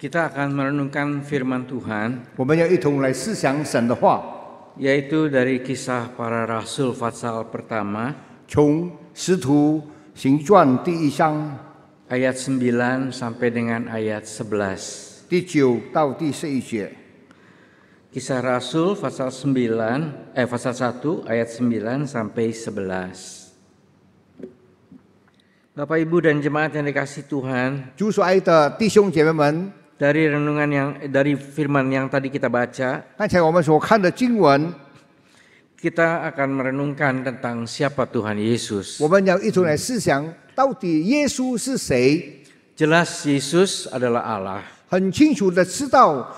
Kita akan merenungkan firman Tuhan, 我们要一同来思想神的话， yaitu dari Kisah Para Rasul pasal pertama, 从使徒行传第1章 ayat 9 sampai dengan ayat 11. 第9到第11节。 Kisah Rasul pasal 1 ayat 9 sampai 11. Bapak Ibu dan jemaat yang dikasihi Tuhan, 主所爱的弟兄姐妹们， dari firman yang tadi kita baca, 刚才我们所看的经文， kita akan merenungkan tentang siapa Tuhan Yesus. 我们要一同来思想，到底耶稣是谁？ Jelas Yesus adalah Allah. 很清楚的知道，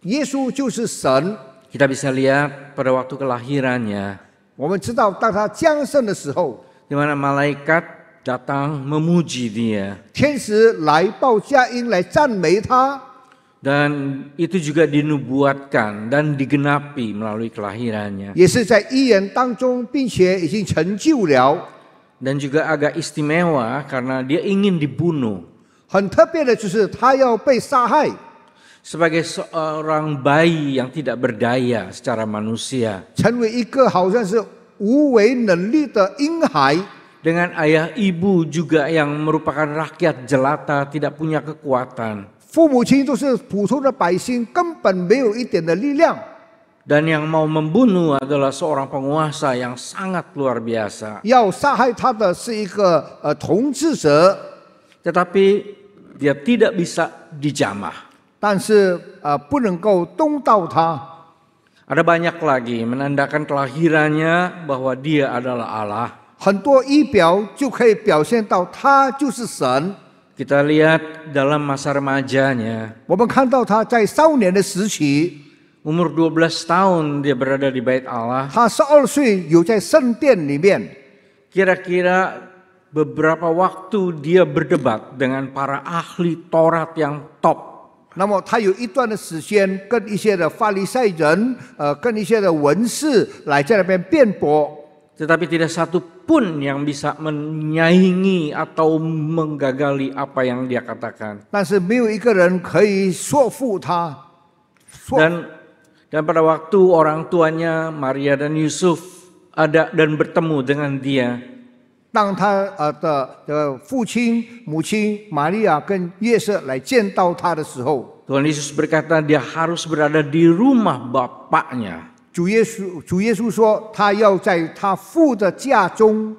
耶稣就是神。 Kita bisa lihat pada waktu kelahirannya, 我们知道，当他降生的时候， di mana malaikat datang memuji dia, 天使来报佳音来赞美他， dan itu juga dinubuatkan dan digenapi melalui kelahirannya. 也是在预言当中，并且已经成就了。 Dan juga agak istimewa karena dia ingin dibunuh 很特别的就是他要被杀害， sebagai seorang bayi yang tidak berdaya secara manusia, 成为一个好像是无为能力的婴孩。 dengan ayah ibu juga yang merupakan rakyat jelata, tidak punya kekuatan, 父母亲都是普通的百姓，根本没有一点的力量。 dan yang mau membunuh adalah seorang penguasa yang sangat luar biasa. 要杀害他的是一个统治者， Tetapi dia tidak bisa dijamah. 但是不能够动到他。 Ada banyak lagi menandakan kelahirannya bahwa dia adalah Allah. 很多仪表就可以表现到他就是神。 Kita lihat dalam masa remajanya, 我们看到他在少年的时期， umur 12 tahun dia berada di bait Allah. 他12岁有在圣殿里面。 Kira-kira beberapa waktu dia berdebat dengan para ahli Taurat yang top. 那么他有一段的时间跟一些的法利赛人，跟一些的文士来在那边辩驳。 Tetapi tidak satu pun yang bisa menyaingi atau menggagali apa yang dia katakan. 但是没有一个人可以说服他。 Dan pada waktu orang tuanya Maria dan Yusuf ada dan bertemu dengan dia, 当他的父亲、母亲玛利亚跟约瑟来见到他的时候， Tuhan Yesus berkata dia harus berada di rumah bapaknya. 主耶稣说，他要在他父的家中。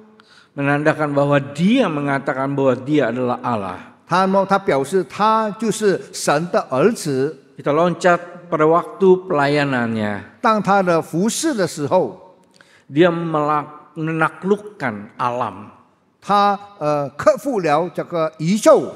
Menandakan bahwa dia mengatakan bahwa dia adalah Allah. 他表示他就是神的儿子。 Kita loncat pada waktu pelayanannya. 当他的服侍的时候， Dia menaklukkan alam. 他克服了这个宇宙。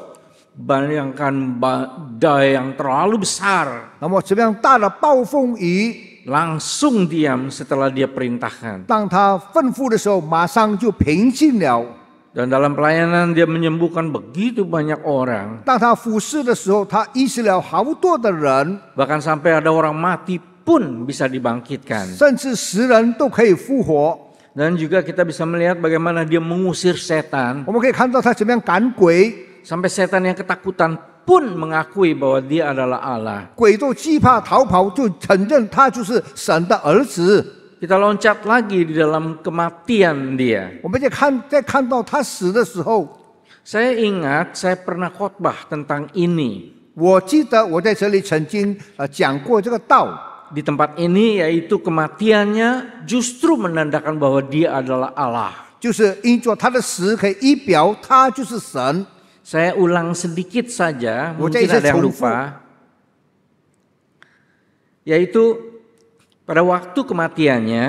Bayangkan badai yang terlalu besar, 那么怎么样大的暴风雨， langsung diam setelah dia perintahkan. 当他吩咐的时候，马上就平静了。 Dan dalam pelayanan dia menyembuhkan begitu banyak orang. 当他服侍的时候，他医治了好多的人， Bahkan sampai ada orang mati pun bisa dibangkitkan. 甚至死人都可以复活。 Dan juga kita bisa melihat bagaimana dia mengusir setan. 我们可以看到他怎么样赶鬼， Sampai setan yang ketakutan pun mengakui bahwa dia adalah Allah. 鬼都惧怕逃跑，就承认他就是神的儿子。 Kita loncat lagi di dalam kematian dia. 我们在看到他死的时候， Saya ingat saya pernah khotbah tentang ini 我记得我在这里曾经讲过这个道。 di tempat ini, yaitu kematiannya justru menandakan bahwa dia adalah Allah. 就是因着他的死可以预表他就是神。 Saya ulang sedikit saja, Boleh mungkin saya ada yang重复? lupa. Yaitu pada waktu kematiannya,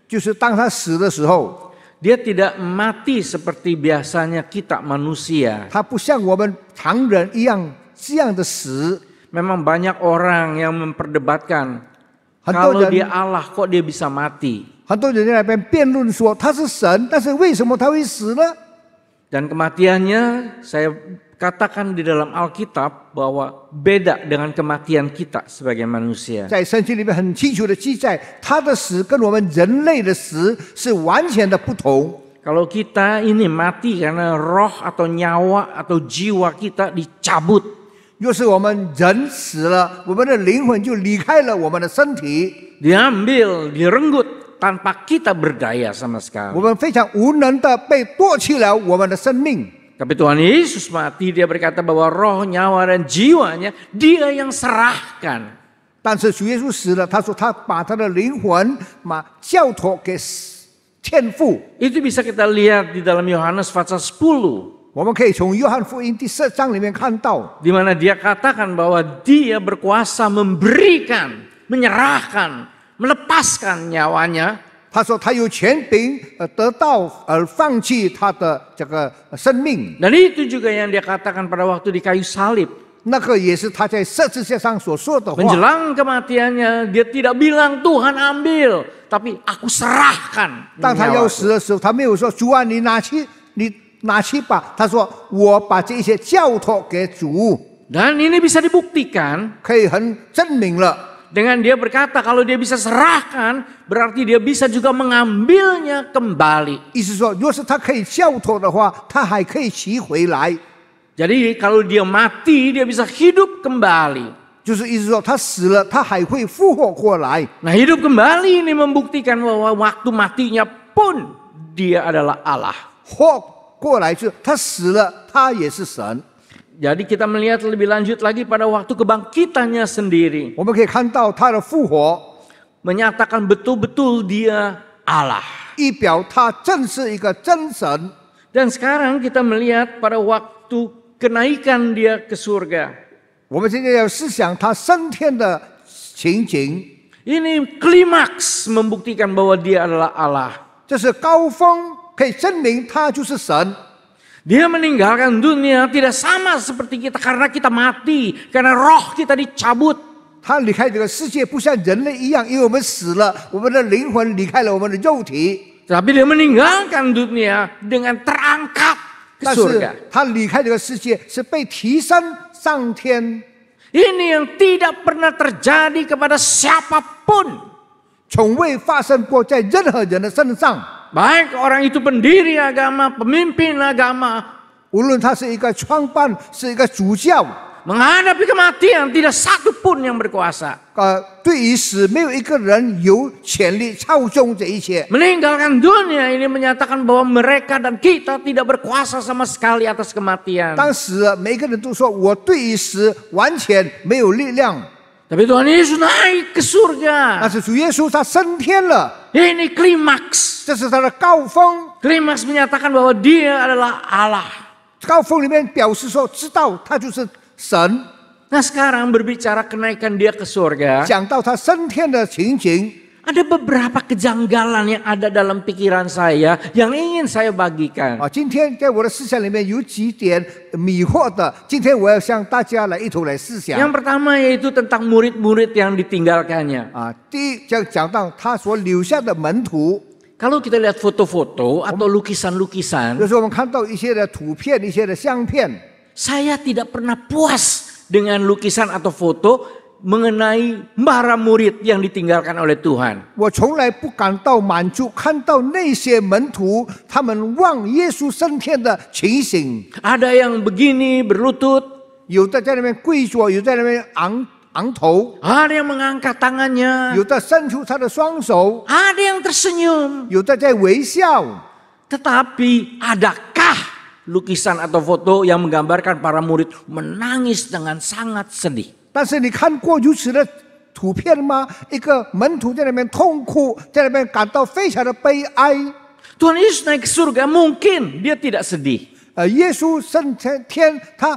就是当他死的时候， dia tidak mati seperti biasanya kita manusia. 他不像我们常人一样这样的死。 Memang banyak orang yang memperdebatkan, 很多 kalau 人 dia Allah kok dia bisa mati. 很多人在那边辩论说他是神，但是为什么他会死呢？ Dan kematiannya saya katakan di dalam Alkitab bahwa beda dengan kematian kita sebagai manusia. 在圣经里面很清楚的记载，他的死跟我们人类的死是完全的不同。 Kalau kita ini mati karena roh atau nyawa atau jiwa kita dicabut. 若是我们人死了，我们的灵魂就离开了我们的身体， diambil, direnggut tanpa kita berdaya sama 我 sekali. 们非常无能的被夺去了我们的生命。 Tapi Tuhan Yesus mati, dia berkata bahwa roh, nyawa, dan jiwanya dia yang serahkan. 但是主耶稣死了，他说他把他的灵魂交托给天父。 Itu bisa kita lihat di dalam Yohanes pasal 10. 我们可以从约翰福音第4章里面看到， Di mana dia katakan bahwa dia berkuasa memberikan, menyerahkan, melepaskan nyawanya. 他说他有权柄得到而放弃他的这个生命。 Dan itu juga yang dia katakan pada waktu di kayu salib. 那个也是他在十字架上所说的话。 Menjelang kematiannya, dia tidak bilang Tuhan ambil, tapi aku serahkan 当他要 nyawaku. 死的时候，他没有说主啊，你拿去吧。他说我把这些交托给主， Dan ini bisa dibuktikan 可以很证明了。 dengan dia berkata kalau dia bisa serahkan, berarti dia bisa juga mengambilnya kembali. 意思说，若是他可以交托的话，他还可以骑回来。 Jadi kalau dia mati, dia bisa hidup kembali. 就是意思说，他死了，他还会复活过来。 Nah, hidup kembali ini membuktikan bahwa waktu matinya pun dia adalah Allah. 活过来就是他死了，他也是神。 Jadi kita melihat lebih lanjut lagi pada waktu kebangkitannya sendiri. 我们可以看到他的复活， Menyatakan betul-betul dia Allah. 一表他正是一个真神。 Dan sekarang kita melihat pada waktu kenaikan dia ke surga. 我们现在要思想他升天的情景， Ini klimaks membuktikan bahwa dia adalah Allah. 这是高峰，可以证明他就是神。 Dia meninggalkan dunia tidak sama seperti kita karena kita mati, karena roh kita dicabut. 他离开这个世界不像人类一样，因为我们死了，我们的灵魂离开了我们的肉体。 Tapi dia meninggalkan dunia dengan terangkat ke 但 surga. 是他离开这个世界是被提升上天， Ini yang tidak pernah terjadi kepada siapapun. 从未发生过在任何人的身上。 Baik orang itu pendiri agama, pemimpin agama, 无论他是一个创办，是一个主教， menghadapi kematian tidak satu pun yang berkuasa. 对于死没有一个人有权利操纵这一切。 Meninggalkan dunia ini menyatakan bahwa mereka dan kita tidak berkuasa sama sekali atas kematian. 当死了，每个人都说我对于死完全没有力量。 Tapi Tuhan Yesus naik ke 但 surga. 是主耶稣他升天了， Ini klimaks. 这是他的高峰。 Klimaks menyatakan bahwa dia adalah Allah. 高峰里面表示说，知道他就是神。 Nah sekarang berbicara kenaikan dia ke surga. 讲到他升天的情景， Ada beberapa kejanggalan yang ada dalam pikiran saya yang ingin saya bagikan. 今天在我的思想里面有几点迷惑的，今天我要向大家来一同来思想。 Yang pertama yaitu tentang murid-murid yang ditinggalkannya. 第一讲到他所留下的门徒， Kalau kita lihat foto-foto atau lukisan-lukisan, 就是我们看到一些的图片、一些的相片， saya tidak pernah puas dengan lukisan atau foto mengenai para murid yang ditinggalkan oleh Tuhan. 我从来不感到满足，看到那些门徒他们望耶稣升天的情形。 Ada yang begini berlutut, 有的在那边跪着，有在那边昂头， ada yang mengangkat tangannya, 有的伸出他的双手， ada yang tersenyum. 有的在微笑。 Tetapi adakah lukisan atau foto yang menggambarkan para murid menangis dengan sangat sedih? 但是你看过如此的图片吗？一个门徒在那边痛哭，在那边感到非常的悲哀。 Tuhan Yesus naik ke surga, mungkin dia tidak sedih. 耶稣升天，他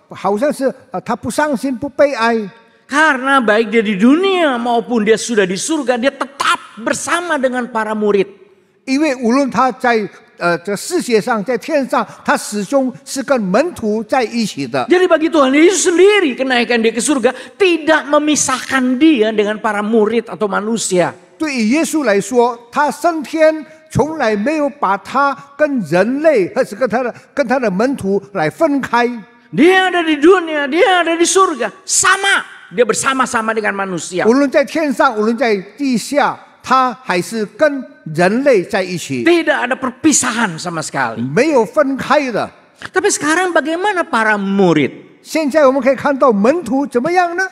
好像是他不伤心不悲哀， Karena baik dia di dunia maupun dia sudah di surga, dia tetap bersama dengan para murid. 因为无论他在这世界上，在天上，他始终是跟门徒在一起的。 Jadi bagi Tuhan Yesus sendiri kenaikan dia ke surga tidak memisahkan dia dengan para murid atau manusia. 对于耶稣来说，他升天从来没有把他跟人类，或是跟他的门徒来分开。 Dia ada di dunia, dia ada di surga, sama. Dia bersama-sama dengan manusia. 无论在天上，无论在地下，他还是跟人类在一起， Tidak ada perpisahan sama sekali. 没有分开的。 Tapi sekarang bagaimana para murid? 现在我们可以看到门徒怎么样呢？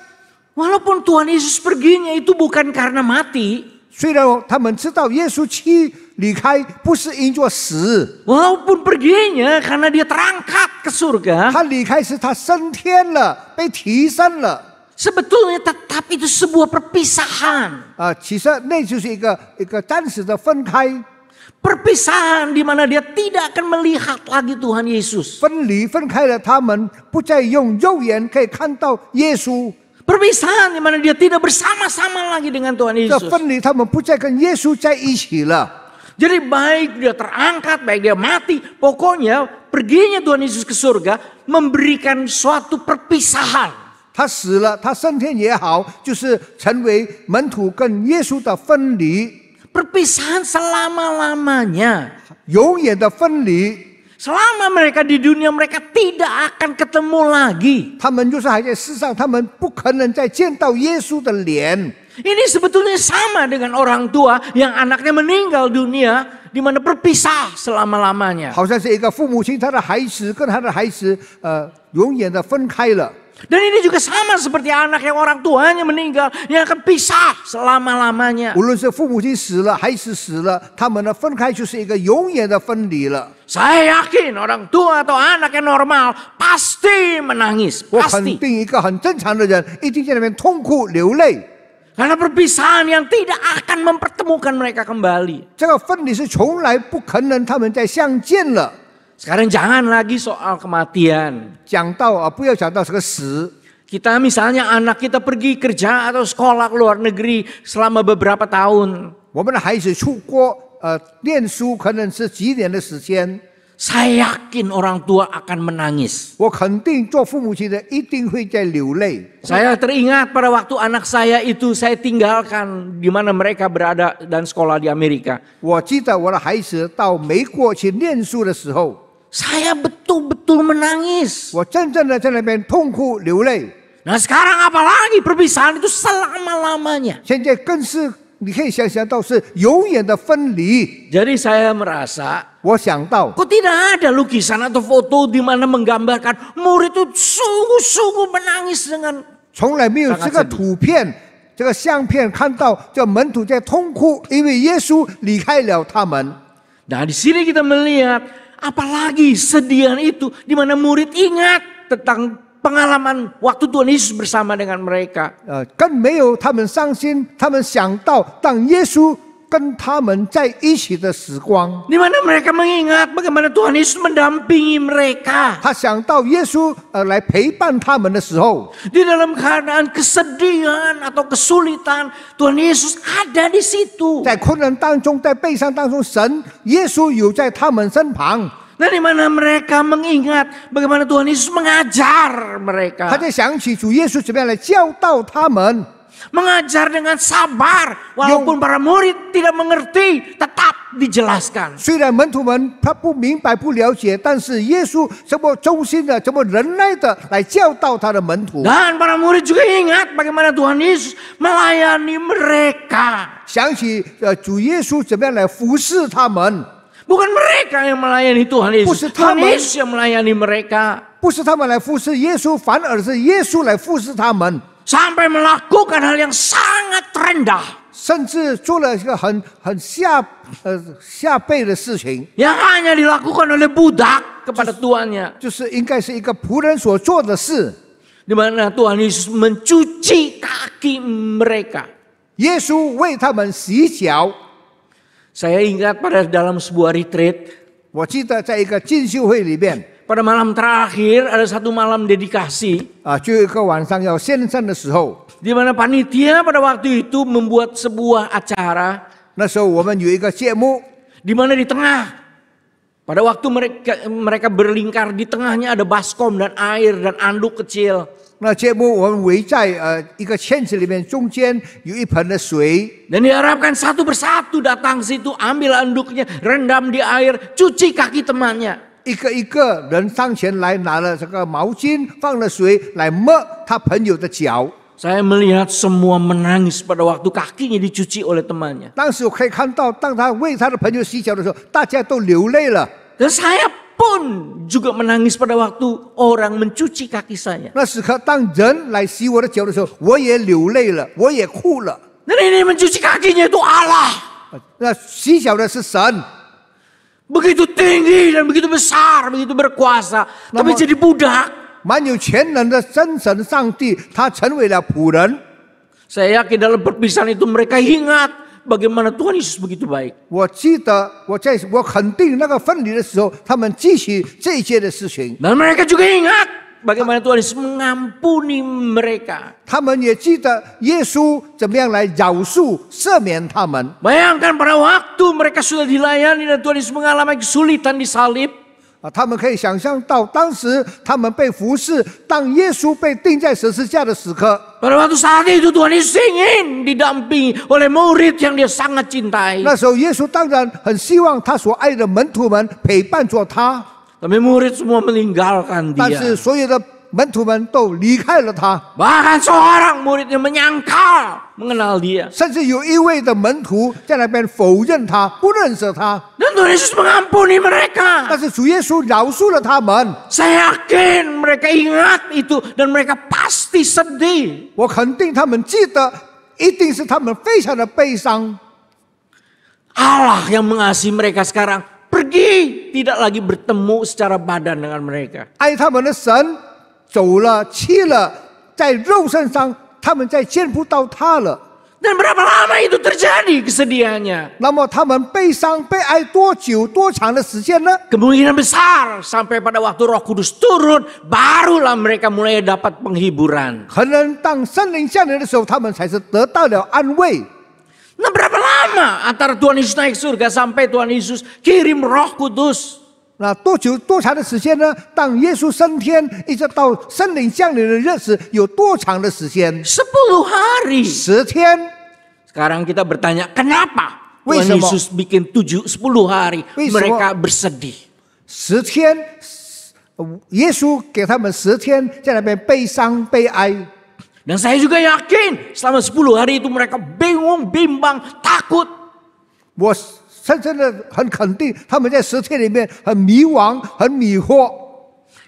Walaupun Tuhan Yesus perginya itu bukan karena mati. 虽然他们知道耶稣离开不是因着死， Walaupun perginya karena dia terangkat ke surga. 他离开是他升天了，被提升了。 Sebetulnya tetap itu sebuah perpisahan. 其实那就是一个暂时的分开， Perpisahan di mana dia tidak akan melihat lagi Tuhan Yesus. 分开了，他们不再用肉眼可以看到耶稣。 Perpisahan di mana dia tidak bersama-sama lagi dengan Tuhan 这 Yesus. 分离，他们不再跟耶稣在一起了。 Jadi baik dia terangkat, baik dia mati. Pokoknya perginya Tuhan Yesus ke surga memberikan suatu perpisahan. 他死了，他升天也好，就是成为门徒跟耶稣的分离， Perpisahan selama-lamanya. 永远的分离。 Selama mereka di dunia mereka tidak akan ketemu lagi. 他们就是还在世上，他们不可能再见到耶稣的脸。 Ini sebetulnya sama dengan orang tua yang anaknya meninggal dunia, di mana berpisah selama-lamanya. 好像是一个父母亲，他的孩子跟他的孩子，永远的分开了。 Dan ini juga sama seperti anak yang orang tuanya meninggal, yang akan pisah selama-lamanya. 无论是父母亲死了，孩子死了，他们的分开就是一个永远的分离了。 Saya yakin orang tua atau anak yang normal pasti menangis, 我肯 pasti. 定一个很正常的人一定在那边痛哭流泪。 Karena perpisahan yang tidak akan mempertemukan mereka kembali. 这个分离是从来不可能他们再相见了。 Sekarang jangan lagi soal kematian. 讲到不要讲到这个死。 Kita misalnya anak kita pergi kerja atau sekolah ke luar negeri selama beberapa tahun. 我们的孩子出国念书，可能是几年的时间。 Saya yakin orang tua akan menangis. 我肯定做父母亲的一定会在流泪。 Saya teringat pada waktu anak saya itu saya tinggalkan di mana mereka berada dan sekolah di Amerika. 我记得我的孩子到美国去念书的时候， Saya betul-betul menangis. 我真正的在那边痛哭流泪。 Nah sekarang apalagi perpisahan itu selama-lamanya. 现在更是你可以想象到是永远的分离。 Jadi saya merasa 我想到， kok tidak ada lukisan atau foto di mana menggambarkan murid itu sungguh-sungguh menangis dengan 从来没有这个图片、这个相片看到这门徒在痛哭，因为耶稣离开了他们。 Nah di sini kita melihat apalagi sedihan itu di mana murid ingat tentang pengalaman waktu Tuhan Yesus bersama dengan mereka. 更没有他们伤心，他们想到当耶稣跟他们在一起的时光。 Di mana mereka mengingat bagaimana Tuhan Yesus mendampingi mereka. 他想到耶稣来陪伴他们的时候， Di dalam keadaan kesedihan atau kesulitan, Tuhan Yesus ada di situ. 在困难当中，在悲伤当中，耶稣有在他们身旁。 Nah di mana mereka mengingat bagaimana Tuhan Yesus mengajar 他 mereka. 在想起主耶稣怎么样来教导他们， Mengajar dengan sabar. Walaupun para murid tidak mengerti, tetap dijelaskan. 虽然门徒们他不明白不了解，但是耶稣这么忠心的、这么忍耐的来教导他的门徒。 Dan para murid juga ingat bagaimana Tuhan Yesus melayani mereka. 想起主耶稣怎么样来服侍他们， Bukan mereka yang melayani Tuhan Yesus. Tuhan Yesus yang melayani mereka. 不是他们来服侍耶稣，反而是耶稣来服侍他们， Sampai melakukan hal yang sangat rendah. 甚至做了一个很下辈的事情， Yang hanya dilakukan oleh budak kepada tuannya. 就是应该是一个仆人所做的事。 Di mana Tuhan Yesus mencuci kaki mereka. 耶稣为他们洗脚。 Saya ingat pada dalam sebuah retreat. 我记得在一个进修会里面， Pada malam terakhir ada satu malam dedikasi. 就有一个晚上要献上的时候， Di mana panitia pada waktu itu membuat sebuah acara. 那时候我们有一个节目， Di mana di tengah. Pada waktu mereka berlingkar di tengahnya ada baskom dan air dan anduk kecil. 那节目我们围在一个圈子里面，中间有一盆的水， Dan diharapkan satu persatu datang ke situ, ambil anduknya, rendam di air, cuci kaki temannya. 一个一个人上前来拿了这个毛巾，放了水来抹他朋友的脚。 Saya melihat semua menangis pada waktu kakinya dicuci oleh temannya. 当时我可以看到，当他为他的朋友洗脚的时候，大家都流泪了。 Dan saya pun juga menangis pada waktu orang mencuci kaki saya. 那时刻，当人来洗我的脚的时候，我也流泪了，我也哭了。 Dan ini mencuci kakinya itu Allah. 那洗脚的是神， Begitu tinggi dan begitu besar, begitu berkuasa. Tapi jadi budak. 蛮有全能的真神上帝，他成为了仆人。 Saya yakin dalam perpisahan itu mereka ingat bagaimana Tuhan Yesus begitu baik. 我记得我肯定那个分离的时候，他们记起这一切的事情， Dan mereka juga ingat bagaimana Tuhan Yesus mengampuni mereka. 他们也记得耶稣怎么样来饶恕、赦免他们。 Bayangkan pada waktu mereka sudah dilayani dan Tuhan Yesus mengalami kesulitan di salib. 他们可以想象到，当时他们被服侍，当耶稣被钉在十字架的时刻， Pada waktu saat itu Tuhan Yesus ingin didampingi oleh murid yang dia sangat cintai. 那时候耶稣当然很希望他所爱的门徒们陪伴着他， Tapi murid semua meninggalkan 但 dia. 是所有的门徒们都离开了他， Bahkan seorang muridnya menyangkal mengenal dia. 甚至有一位的门徒在那边否认他，不认识他。 Dan Tuhan Yesus mengampuni mereka. 但是主耶稣饶恕了他们， Saya yakin mereka ingat itu dan mereka pasti sedih. 我肯定他们记得，一定是他们非常的悲伤。 Allah yang mengasihi mereka sekarang pergi, tidak lagi bertemu secara badan dengan mereka. 爱他们的神走了，去了，在肉身上，他们再见不到他了。 Dan berapa lama itu terjadi kesedihannya? 那么他们悲伤、悲哀多久、多长的时间呢？ Kemungkinan besar sampai pada waktu Roh Kudus turun, barulah mereka mulai dapat penghiburan. 可能当圣灵降临的时候，他们才是得到了安慰。 Nah berapa lama antara Tuhan Yesus naik surga sampai Tuhan Yesus kirim Roh Kudus? 那多久、多长的时间呢？当耶稣升天，一直到圣灵降临的日子，有多长的时间10 hari. ？10天。 Sekarang kita bertanya, kenapa Tuhan 为什么？ Yesus bikin 10 hari 为什么？ mereka bersedih? 10天，耶稣给他们10天在那边悲伤、悲哀。 Dan saya juga yakin selama 10 hari itu mereka bingung, bimbang, takut. 我深深的很肯定，他们在10天里面很迷惘、很迷惑。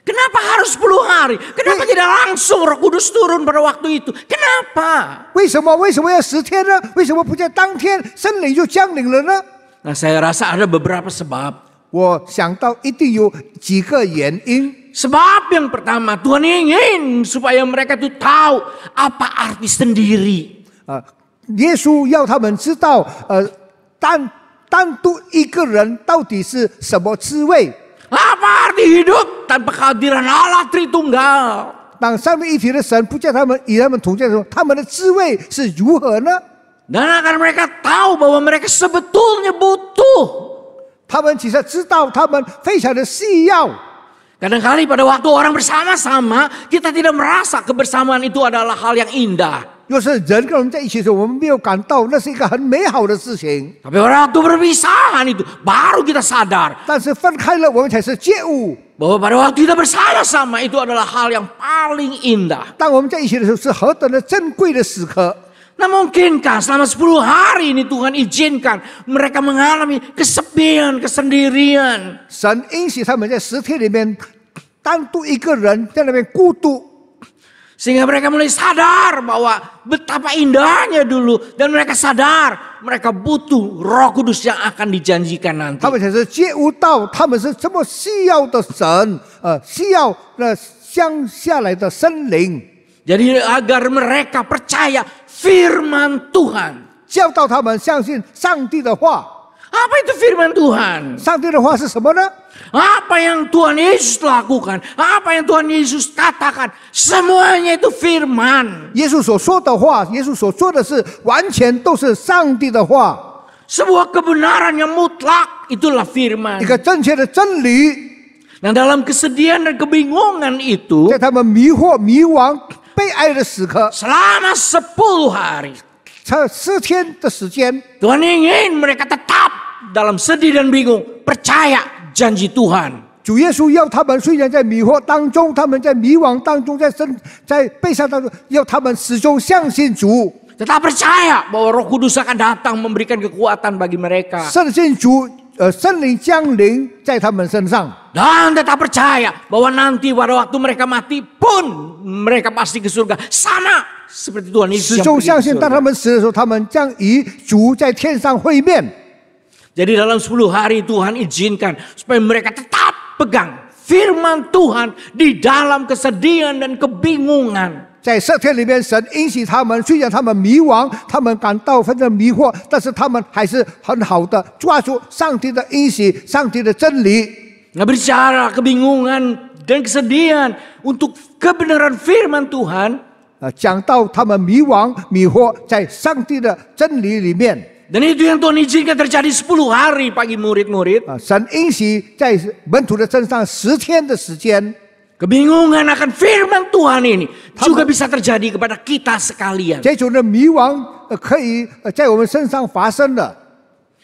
Kenapa harus 10 hari? Kenapa tidak langsung Roh Kudus turun pada waktu itu? Kenapa? 为什么要10天呢？为什么不在当天圣灵就降临了呢？ Nah saya rasa ada beberapa sebab. 我想到一定有几个原因。 Sebab yang pertama, Tuhan ingin supaya mereka itu tahu apa arti sendiri. 耶稣要他们知道，单独一个人到底是什么滋味。 Apa arti hidup tanpa kehadiran Allah Tritunggal? 当三位一体的神不叫他们与他们同在的时候，他们的滋味是如何呢？ Dan akan mereka tahu bahwa mereka sebetulnya butuh. 他们其实知道，他们非常的需要。 Kadang-kali pada waktu orang bersama-sama, kita tidak merasa kebersamaan itu adalah hal yang indah. 若是人跟我们在一起的时候，我们没有感到那是一个很美好的事情。 Tapi pada waktu berpisahan itu, baru kita sadar 但是分开了，我们才是觉悟。 bahwa pada waktu kita bersama-sama itu adalah hal yang paling indah. 当我们在一起的时候，是何等的珍贵的时刻。 Nah mungkinkah selama 10 hari ini Tuhan izinkan mereka mengalami kesepian, kesendirian. 神允许他们在10天里面单独一个人在那边孤独， Sehingga mereka mulai sadar bahwa betapa indahnya dulu. Dan mereka sadar mereka butuh Roh Kudus yang akan dijanjikan nanti. 他们才是觉悟到他们是这么需要的神，需要那降下来的圣灵， Jadi agar mereka percaya firman Tuhan. 教导他们相信上帝的话。 Apa itu firman Tuhan? 上帝的话是什么呢？ Apa yang Tuhan Yesus lakukan? Apa yang Tuhan Yesus katakan? Semuanya itu firman. 耶稣所说的话，耶稣所做的事，完全都是上帝的话， Sebuah kebenaran yang mutlak, itulah firman. 一个正确的真理。 Nah dalam kesedihan dan kebingungan itu, 在他们迷惑、迷惘、悲哀的时刻， selama 10 hari, 这10天的时间， Tuhan ingin mereka tetap dalam sedih dan bingung, percaya janji Tuhan. 主耶稣要他们虽然在迷惑当中，他们在迷惘当中，在悲伤当中，要他们始终相信主， Tetap percaya bahwa Roh Kudus akan datang memberikan kekuatan bagi mereka. 相信主圣灵降临在他们身上。 Dan tetap percaya bahwa nanti pada waktu mereka mati pun mereka pasti ke surga. Sama seperti Tuhan Yesus 始 yang 终 pergi 相 ke 信，当 surga. 他们死的时候，他们将与主在天上会面。 Jadi dalam 10 hari Tuhan izinkan supaya mereka tetap pegang firman Tuhan di dalam kesedihan dan kebingungan. 在7天里面，神允许他们，虽然他们迷惘，他们感到非常迷惑，但是他们还是很好的抓住上帝的应许、上帝的真理。 Nggak bicara kebingungan dan kesedihan untuk kebenaran firman Tuhan. 讲到他们迷惘、迷惑在上帝的真理里面。 Dan itu yang Tuhan izinkan terjadi 10 hari bagi murid-murid. 神允许在门徒的身上10天的时间。 Kebingungan akan firman Tuhan ini juga bisa terjadi kepada kita sekalian. 这种的迷惘可以在我们身上发生的。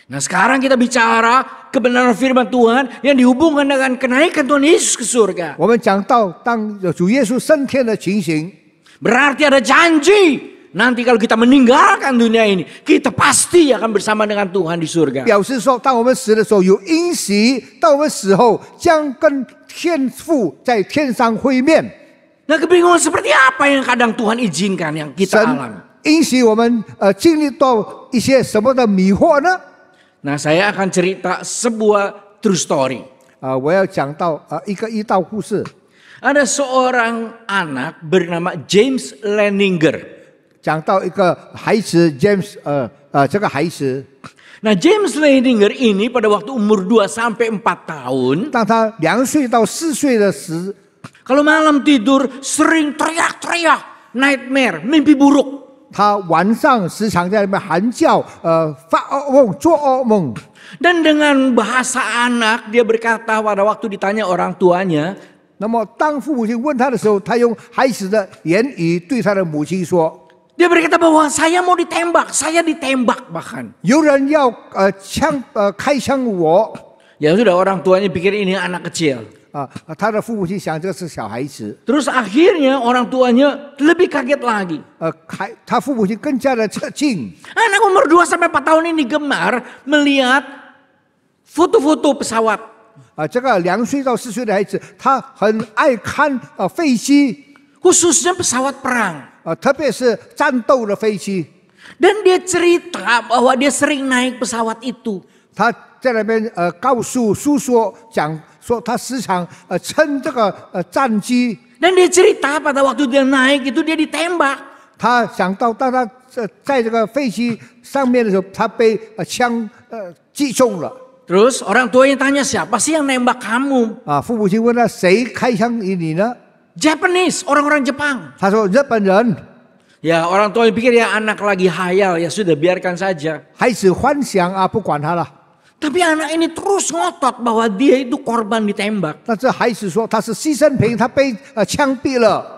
Nah sekarang kita bicara kebenaran firman Tuhan yang dihubungkan dengan kenaikan Tuhan Yesus ke surga. 我们讲到当主耶稣升天的情形， Berarti ada janji. Nanti kalau kita meninggalkan dunia ini, kita pasti akan bersama dengan Tuhan di surga. 表示说，当我们死的时候有应许，到我们死后将跟天父在天上会面。 Nah kebingungan seperti apa yang kadang Tuhan izinkan yang kita 神 alami? 允许我们经历到一些什么的迷惑呢？ Nah saya akan cerita sebuah true story. 我要讲到一道故事， Ada seorang anak bernama James Leninger. 讲到一个孩子 James 这个孩子， Nah James Leninger ini pada waktu umur 2 sampai 4 tahun, 当他2岁到4岁的时， kalau malam tidur sering teriak-teriak, nightmare, mimpi buruk. 他晚上时常在那边喊叫，发噩梦，做噩梦。 Dan dengan bahasa anak dia berkata pada waktu ditanya orang tuanya, 那么当父母亲问他的时候，他用孩子的言语对他的母亲说。 dia berkata bahwa saya mau ditembak, saya ditembak bahkan. 有人要开枪我 Ya sudah orang tuanya pikir ini anak kecil. 他的父母亲想这是小孩子， Terus akhirnya orang tuanya lebih kaget lagi. 他父母亲更加的吃惊。 Anak umur 2 sampai 4 tahun ini gemar melihat foto-foto pesawat. 这个2岁到4岁的孩子，他很爱看飞机， Khususnya pesawat perang. 特别是战斗的飞机。 Dan dia cerita bahwa dia sering naik pesawat itu. 他在那边告诉诉说讲说他时常乘这个战机。 Dan dia cerita pada waktu dia naik itu dia ditembak. 他想到当他在这个飞机上面的时候，他被枪击中了。 Terus orang tuanya tanya siapa sih yang nembak kamu? 父母亲问他谁开枪于你呢？ Japanese, orang-orang Jepang. 他说日本人。 Ya orang tua pikir ya anak lagi hayal, ya sudah biarkan saja. 孩子幻想不管他了。 Tapi anak ini terus ngotot bahwa dia itu korban ditembak. 但是孩子说他是牺牲品，他被枪毙了。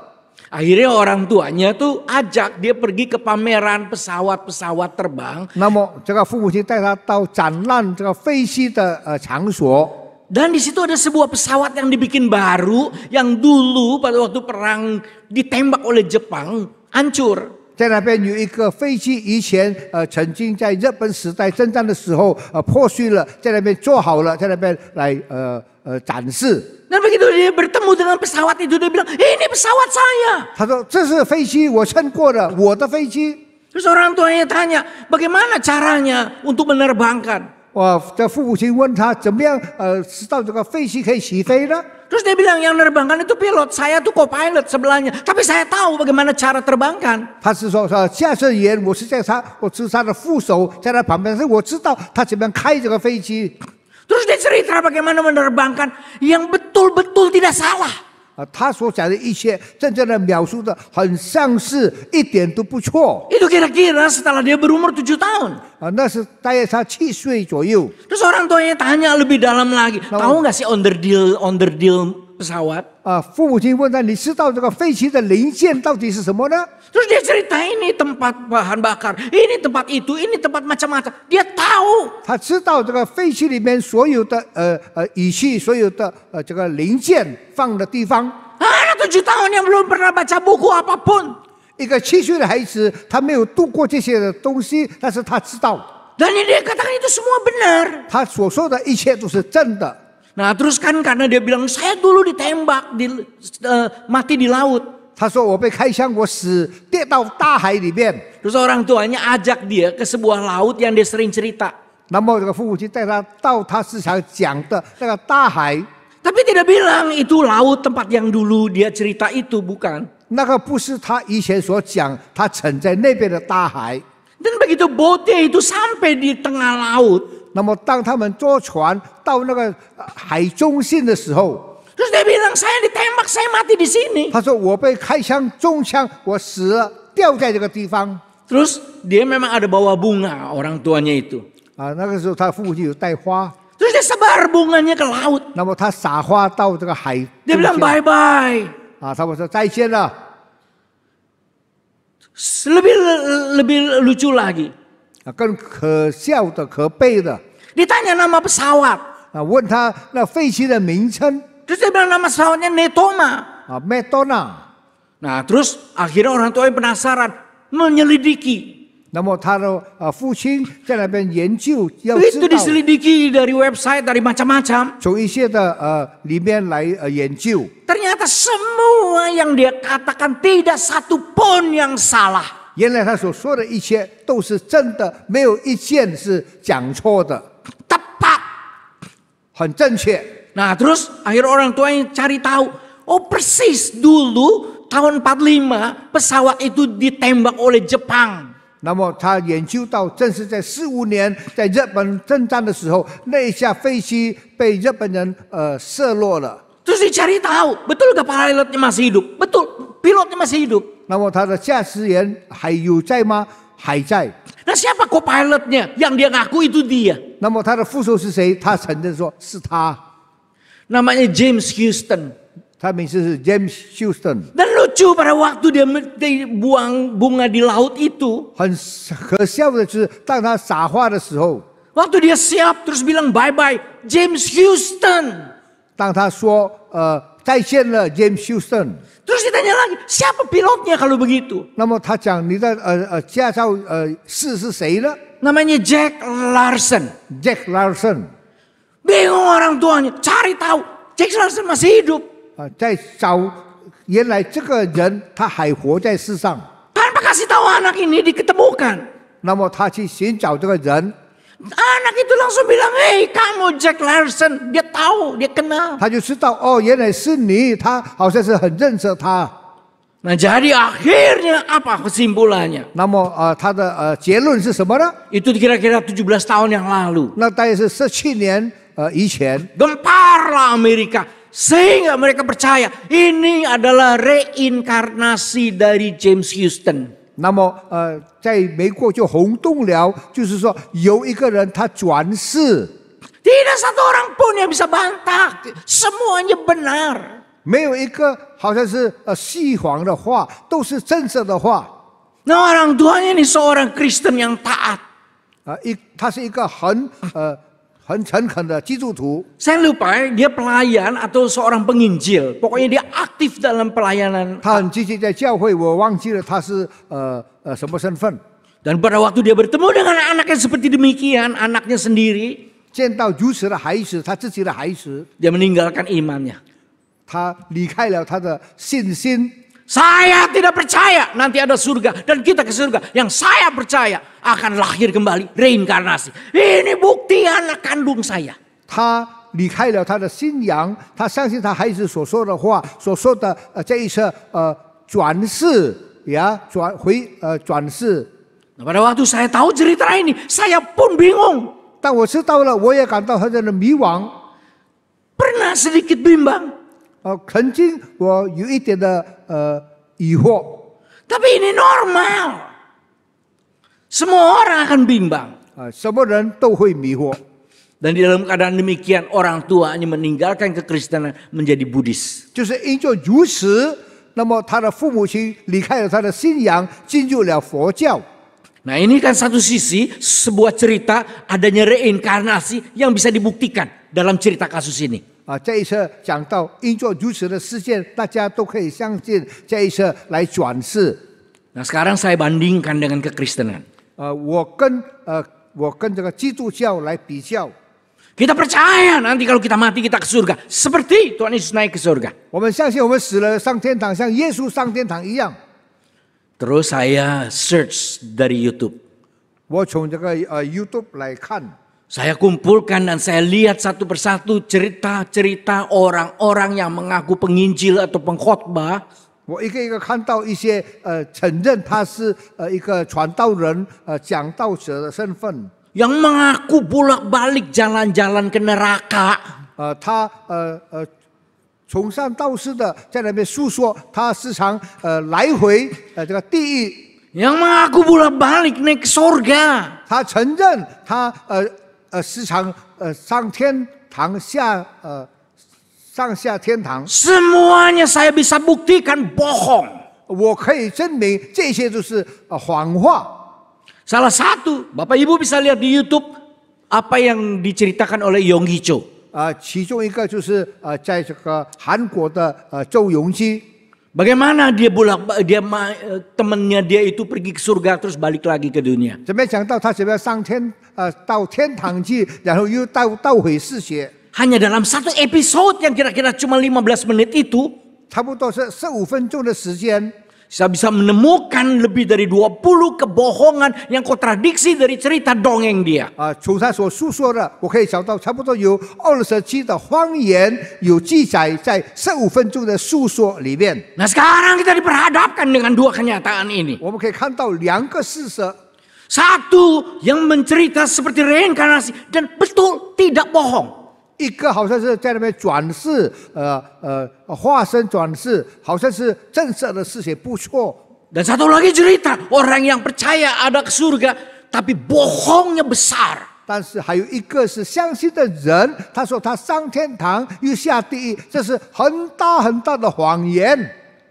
Akhirnya orang tuanya tuh ajak dia pergi ke pameran pesawat-pesawat terbang. 那么这个父母亲带他到展览这个飞机的场所。 Dan di situ ada sebuah pesawat yang dibikin baru yang dulu pada waktu perang ditembak oleh Jepang hancur. 在那边有一个飞机，以前曾经在日本时代征战的时候破碎了，在那边做好了，在那边来展示。 Dan begitu dia bertemu dengan pesawat itu dia bilang, ini pesawat saya. 他说这是飞机，我乘过的，我的飞机。 Terus orang tuanya tanya, bagaimana caranya untuk menerbangkan? 这父母亲问他怎么样知道这个飞机可以起飞呢？ Terus dia bilang yang menerbangkan itu pilot, saya tuh co-pilot sebelahnya. Tapi saya tahu bagaimana cara terbangkan. 他是说驾驶员，我是他的副手，在他旁边，所以我知道他怎么样开这个飞机。 Terus dia cerita bagaimana menerbangkan yang betul-betul tidak salah. 他所讲的一切真正的描述的很像是一点都不错。 Itu kira-kira setelah dia berumur 7 tahun. 那是大约他7岁左右。 Terus orang tuanya tanya lebih dalam lagi. Tahu nggak sih onderdil pesawat? 父母亲问他，你知道这个飞机的零件到底是什么呢？ Terus dia cerita ini tempat bahan bakar, ini tempat itu, ini tempat macam-macam. Dia tahu. 他知道这个飞机里面所有的仪器，所有的这个零件放的地方。 Anak 7 tahun yang belum pernah baca buku apapun. 一个7岁的孩子，他没有读过这些的东西，但是他知道。Dan yang dia katakan itu semua benar. 他所说的一切都是真的。 Nah terus kan karena dia bilang saya dulu ditembak, mati di laut. 他说我被开枪，我死跌到大海里面。 Terus orang tuanya ajak dia ke sebuah laut yang dia sering cerita. 那么这个父母亲带他到他时常讲的那个大海， Tapi tidak bilang itu laut tempat yang dulu dia cerita itu, bukan. 那个不是他以前所讲他沉在那边的大海。 Dan begitu botnya itu sampai di tengah laut. 那么当他们坐船到那个海中心的时候， Terus dia bilang saya ditembak, saya mati di sini. 他说我被开枪中枪，我死了，掉在这个地方。 Terus dia memang ada bawa bunga orang tuanya itu. 啊，那个时候他父母亲有带花， Terus dia sebar bunganya ke laut. 那么他撒花到这个海 Dia 中 bilang 间 bye bye. 啊，他们说再见了。 Lebih lucu lagi. 啊，更可笑的、可悲的 Ditanya nama pesawat. 啊，问他那飞机的名称 Terus dia bilang nama pesawatnya Netoma. 啊 ，Madonna。 Nah terus akhirnya orang tuanya penasaran, menyelidiki. 那么他的父亲在那边研究，要知 Itu 道 diselidiki dari website, dari macam-macam. 从一些的里面来研究， Ternyata semua yang dia katakan tidak satu pun yang salah. 原来他所说的一切都是真的，没有一件是讲错的， Tepat. 很正确。 Nah terus akhirnya orang tuanya cari tahu. Oh persis dulu tahun 45 pesawat itu ditembak oleh Jepang. 那么他研究到，正是在45年在日本征战的时候，那一架飞机被日本人射落了。 Terus dicari tahu, betul gak pilotnya masih hidup? Betul, pilotnya masih hidup. 那么他的驾驶员还有在吗？还在。 Nah siapa co-pilotnya? Yang dia ngaku itu dia. 那么他的副手是谁？他承认说是他， Namanya James Houston. 他名字是 James Houston。 Dan lucu pada waktu dia buang bunga di laut itu. 很可笑的是，当他撒花的时候， Waktu dia siap terus bilang bye bye James Houston. 当他说再见了 James Houston， Terus ditanya lagi siapa pilotnya kalau begitu? 那么他讲你的驾照是谁呢 Namanya Jack Larson. ？Jack Larson。 Bingung orang tuanya, cari tahu Jack Larson masih hidup. 在找原来这个人他还活在世上， Tanpa kasih tahu anak ini diketemukan. 那么他去寻找这个人， Anak itu langsung bilang, hey kamu Jack Larson. Dia tahu, dia kenal. 他就知道哦，原来是你，他好像是很认识他。 Nah jadi akhirnya apa kesimpulannya? 那么他的结论是什么呢？ Itu kira-kira 17 tahun yang lalu. 那大概是17年以前， Gemparlah Amerika. Sehingga mereka percaya ini adalah reinkarnasi dari James Houston. 那么在美国就轰动了，就是说有一个人他转世， Tidak satu orang pun yang bisa bantah. Semuanya benar. 没有一个好像是虚谎的话，都是真实的话。 Nah orang tuanya ini seorang Kristen yang taat. 他是一个很诚恳的基督徒。 Saya lupa dia pelayan atau seorang penginjil. Pokoknya dia aktif dalam pelayanan. 他很积极在教会，我忘记了他是什么身份。 Dan pada waktu dia bertemu dengan anaknya seperti demikian, anaknya sendiri, 见到如此的孩子，他自己的孩子， dia meninggalkan imannya. 他离开了他的信心。 Saya tidak percaya nanti ada surga dan kita ke surga. Yang saya percaya akan lahir kembali, reinkarnasi. Ini bukti anak kandung saya. 他离开了他的信仰，他相信他孩子所说的话，所说的这一次转世呀，转世。 Nah, pada waktu saya tahu cerita ini, saya pun bingung. 但我知道了，我也感到很的迷惘。 Pernah sedikit bimbang. 曾经我有一点的疑惑。 Tapi ini normal. Semua orang akan bimbang. 什么人都会迷惑。 Dan di dalam keadaan demikian orang tuanya meninggalkan kekristenan menjadi Buddhis. 就是因着如此，那么他的父母亲离开了他的信仰，进入了佛教。 Nah ini kan satu sisi sebuah cerita adanya reinkarnasi yang bisa dibuktikan dalam cerita kasus ini. 这一次讲到因着如此的事件，大家都可以相信这一次来转世。 Nah sekarang saya bandingkan dengan kekristenan. 我跟我跟这个基督教来比较。 Kita percaya nanti kalau kita mati kita ke surga. Seperti Tuhan Yesus naik ke surga. 我们相信我们死了上天堂，像耶稣上天堂一样。 Terus saya search dari YouTube. 我从这个YouTube 来看， Saya kumpulkan dan saya lihat satu persatu cerita-cerita orang-orang yang mengaku penginjil atau pengkhotbah. 我一个一个看到一些承认他是一个传道人、讲道者的身份。 Yang mengaku bolak-balik jalan-jalan ke neraka. 他崇尚道士的在那边诉说，他时常来回这个地狱。 Yang mengaku bolak-balik naik ke surga. 他承认他时常上天堂上下天堂。 Semuanya saya bisa buktikan bohong. 我可以证明这些都是谎话。 Salah satu, Bapak Ibu bisa lihat di YouTube apa yang diceritakan oleh Yonggi Cho. 其中一个就是在这个韩国的周永基， Bagaimana temannya dia itu pergi ke surga terus balik lagi ke dunia. 怎么讲到他怎么样上天到天堂去，然后又倒回世界， Hanya dalam satu episode yang kira-kira cuma 15 menit itu, 差不多是15分钟的时间。 saya bisa menemukan lebih dari 20 kebohongan yang kontradiksi dari cerita dongeng dia. 从他所述说的，我可以找到差不多有27的谎言有记载在15分钟的述说里面。 Nah sekarang kita diperhadapkan dengan dua kenyataan ini. 我们可以看到两个事实， Satu yang mencerita seperti reinkarnasi dan betul tidak bohong. 一个好像是在那边转世，化身转世，好像是正色的事情不错。 Dan satu lagi cerita orang yang percaya ada ke surga tapi bohongnya besar. 但是还有一个是相信的人，他说他上天堂又下地狱，这是很大很大的谎言。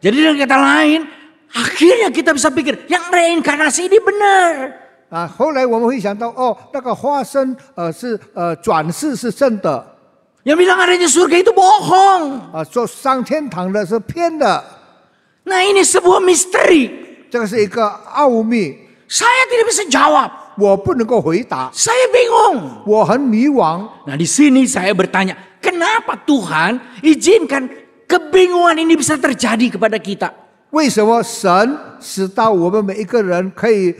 Jadi dengan kata lain, akhirnya kita bisa pikir yang reinkarnasi ini benar. 后来我们会想到，哦，那个化身是转世是真的， Yang bilang adanya surga itu bohong. 说上天堂的是骗的， Nah ini sebuah misteri. 这个是一个奥秘， Saya tidak bisa jawab. 我不能够回答， Saya bingung. 我很迷惘。 Nah di sini saya bertanya, kenapa Tuhan izinkan kebingungan ini bisa terjadi kepada kita? 为什么神使到我们每一个人可以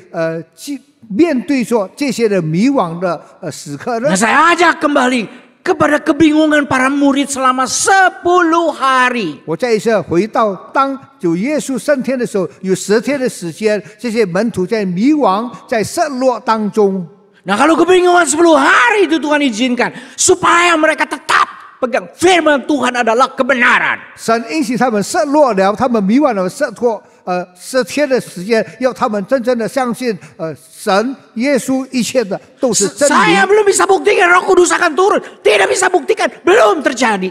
去面对说这些的迷惘的时刻呢？ Nah saya ajak kembali kepada kebingungan para murid selama 10 hari. 我再一次回到当主耶稣升天的时候，有10天的时间，这些门徒在迷惘、在失落当中。 Nah kalau kebingungan 10 hari itu Tuhan izinkan supaya mereka tetap pegang firman Tuhan adalah kebenaran. 神允许他们失落了，他们迷惘了，失落10天的时间，要他们真正的相信神、耶稣一切的都是真理。 Saya belum bisa buktikan Roh Kudus akan turun, tidak bisa buktikan, belum terjadi.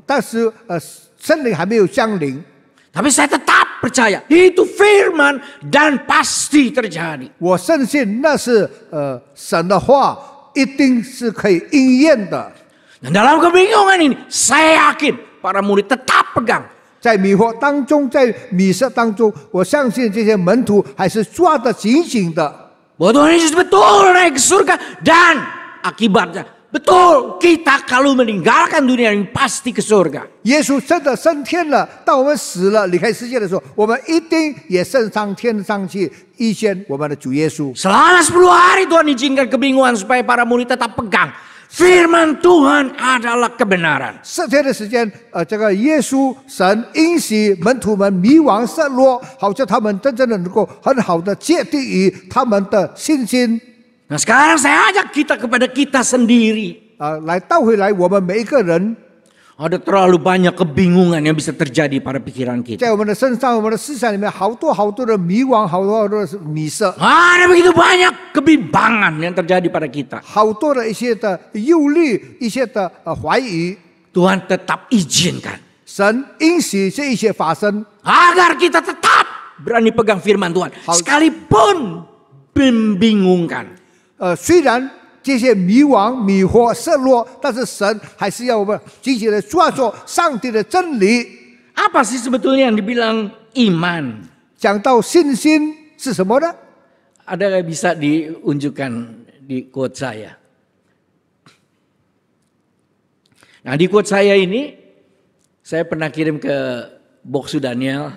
但是圣灵还没有降临。 Tapi saya tetap percaya itu firman dan pasti terjadi. 我深信那是神的话，一定是可以应验的。 Dan dalam kebingungan ini, saya yakin para murid tetap pegang. 在迷惑当中，在迷失当中，我相信这些门徒还是抓得紧紧的。 Bahwa Tuhan Yesus betul naik ke surga dan akibatnya betul kita kalau meninggalkan dunia ini pasti ke surga. 耶稣真的升天了，当我们死了离开世界的时候，我们一定也升上天上去，遇见我们的主耶稣。 Selama 10 hari Tuhan izinkan kebingungan supaya para murid tetap pegang. Firman Tuhan adalah kebenaran. 10天的时间，这个耶稣神允许门徒们迷惘失落，好叫他们真正的能够很好的接地于他们的信心。 Nah sekarang saya ajak kita kepada kita sendiri. 来倒回来，我们每一个人 Ada terlalu banyak kebingungan yang bisa terjadi pada pikiran kita. 在我们的身上、我们的思想里面，好多的迷惘，好多的迷失， Ada begitu banyak kebimbangan yang terjadi pada kita. 好多的一些的忧虑、一些的怀疑。 Tuhan tetap izinkan 神允许这一些发生， agar kita tetap berani pegang firman Tuhan, sekalipun membingungkan. 虽然这些迷惘、迷惑、失落，但是神还是要我们积极的抓住上帝的真理。 Apa sih sebetulnya yang dibilang iman? 讲到信心是什么呢？ Ada bisa diunjukkan di quote saya. Nah di quote saya ini, saya pernah kirim ke Boksu Daniel.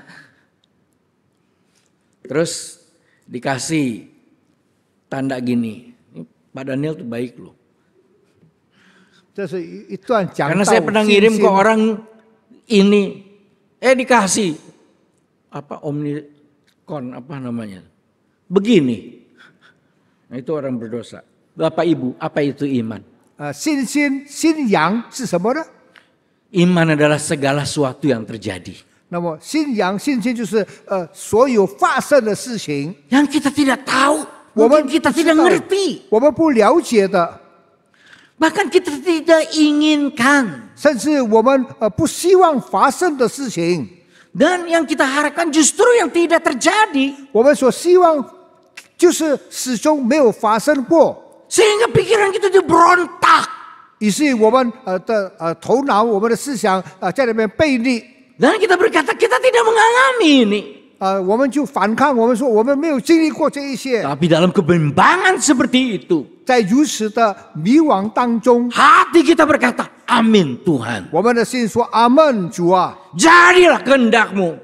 Terus dikasih tanda gini. Pak Daniel tuh baik loh. Karena saya pernah ngirim ke orang ini. Dikasih. Omnicon apa namanya. Begini. Nah itu orang berdosa. Bapak Ibu, apa itu iman? Iman adalah segala sesuatu yang terjadi. Yang kita tidak tahu, mungkin kita tidak ngerti. Bahkan kita tidak inginkan. Dan yang kita harapkan justru yang tidak terjadi. Sehingga pikiran kita itu berontak. Dan kita berkata kita tidak mengalami ini. Tapi dalam kebimbangan seperti itu, hati kita berkata, amin Tuhan. Jadilah kehendakmu.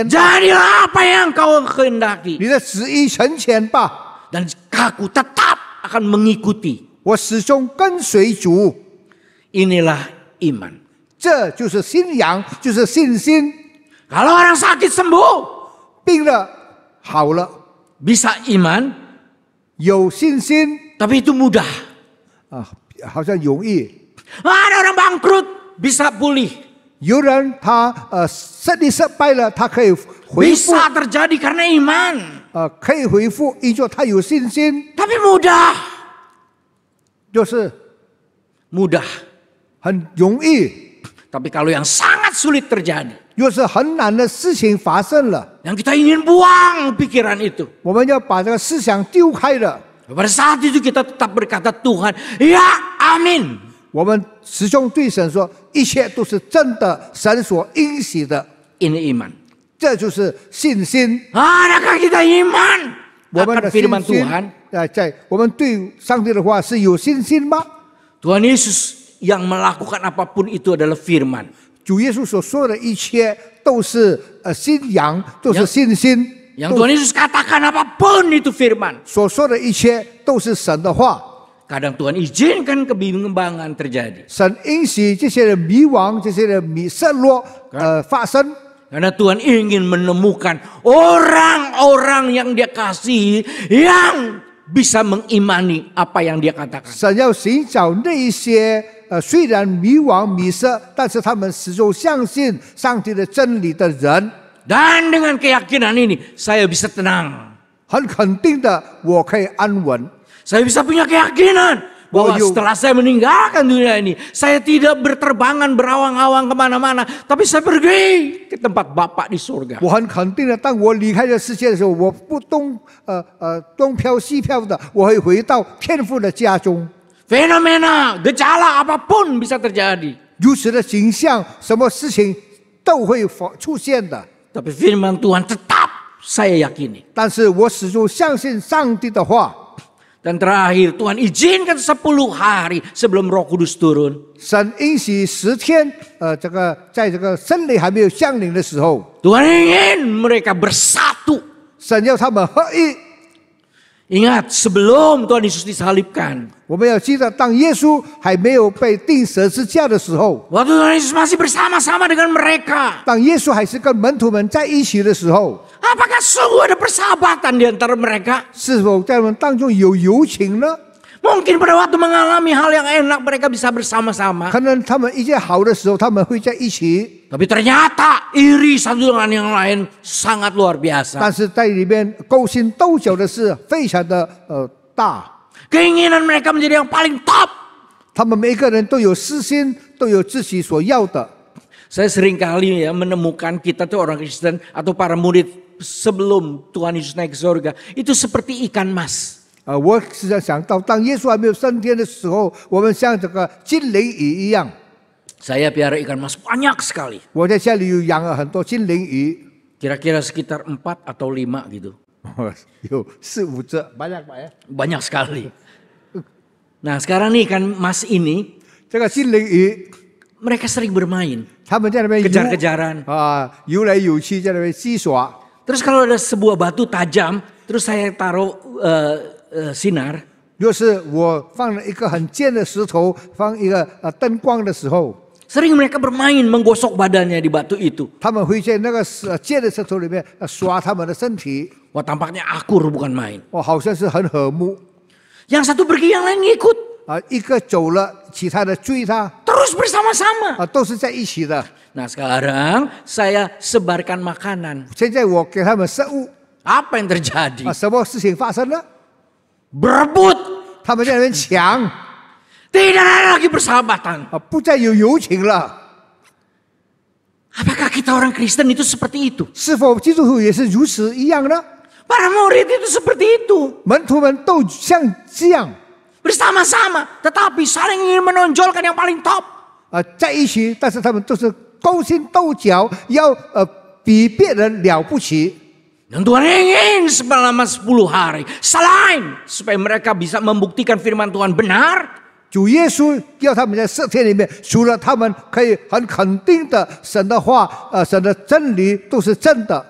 Jadilah apa yang kau kehendaki. Dan aku tetap akan mengikuti. Inilah iman. Kalau orang sakit sembuh, bisa iman, tapi itu mudah. Ada orang bangkrut, bisa pulih. Bisa terjadi karena iman. Tapi mudah. Mudah. Tapi kalau yang sangat sulit terjadi, yang kita ingin buang pikiran itu, pada saat itu kita tetap berkata Tuhan, ya amin. Ini iman. Adakah kita iman akan firman Tuhan? Tuhan Yesus yang melakukan apapun itu adalah firman. Yang Tuhan Yesus katakan apapun itu firman. Kadang Tuhan izinkan kebimbangan terjadi. Karena Tuhan ingin menemukan orang-orang yang Dia kasihi yang bisa mengimani apa yang Dia katakan. Dan dengan keyakinan ini saya bisa tenang. Saya bisa punya keyakinan bahwa setelah saya meninggalkan dunia ini, saya tidak berterbangan berawang-awang kemana-mana, tapi saya pergi ke tempat Bapa di surga. Fenomena, gejala apapun bisa terjadi. Tapi firman Tuhan tetap saya yakini. Dan terakhir Tuhan izinkan 10 hari sebelum Roh Kudus turun. Tuhan ingin mereka bersatu. Ingat sebelum Tuhan Yesus disalibkan, waktu Tuhan Yesus masih bersama-sama dengan mereka, apakah sungguh ada persahabatan di antara mereka? Mungkin pada waktu mengalami hal yang enak mereka bisa bersama-sama. Tapi ternyata iri satu dengan yang lain sangat luar biasa. Keinginan mereka menjadi yang paling top. Saya sering kali menemukan kita tuh orang Kristen atau para murid sebelum Tuhan Yesus naik ke surga itu seperti ikan mas. Saya piara ikan mas banyak sekali. Kira-kira sekitar 4 atau 5 gitu. 有4、5只，banyak Pak ya. Banyak sekali. Nah sekarang nih kan Mas ini, 这个金鳞鱼， mereka sering bermain, 他们在那边游 kejar-kejaran. 游来游去，在那边戏耍。 Terus kalau ada sebuah batu tajam, terus saya taruh sinar, 若是我放了一个很尖的石头，放一个灯光的时候， sering mereka bermain menggosok badannya di batu itu. 他们会在那个尖的石头里面刷他们的身体， Wah tampaknya akur bukan main. 好像是很和睦。 Yang satu pergi, yang lain ngikut. 一个走了，其他的追他， Terus bersama-sama. 都是在一起的。 Nah sekarang saya sebarkan makanan. 现在我给他们食物， Apa yang terjadi? 什么事情发生了？ Berebut. 他们在那边抢， Tidak ada lagi persahabatan. 不再有友情了。 Apakah kita orang Kristen itu seperti itu? 是否基督徒也是如此一样呢？ Para murid itu seperti itu. 门徒们都像这样， Bersama-sama. Tetapi saling ingin menonjolkan yang paling top. 在一起，但是他们都是勾心斗角，要比别人了不起。 Dan Tuhan ingin selama 10 hari. Selain supaya mereka bisa membuktikan firman Tuhan benar. 主耶稣要他们在4天里面，除了他们可以很肯定的神的话，神的真理都是真的。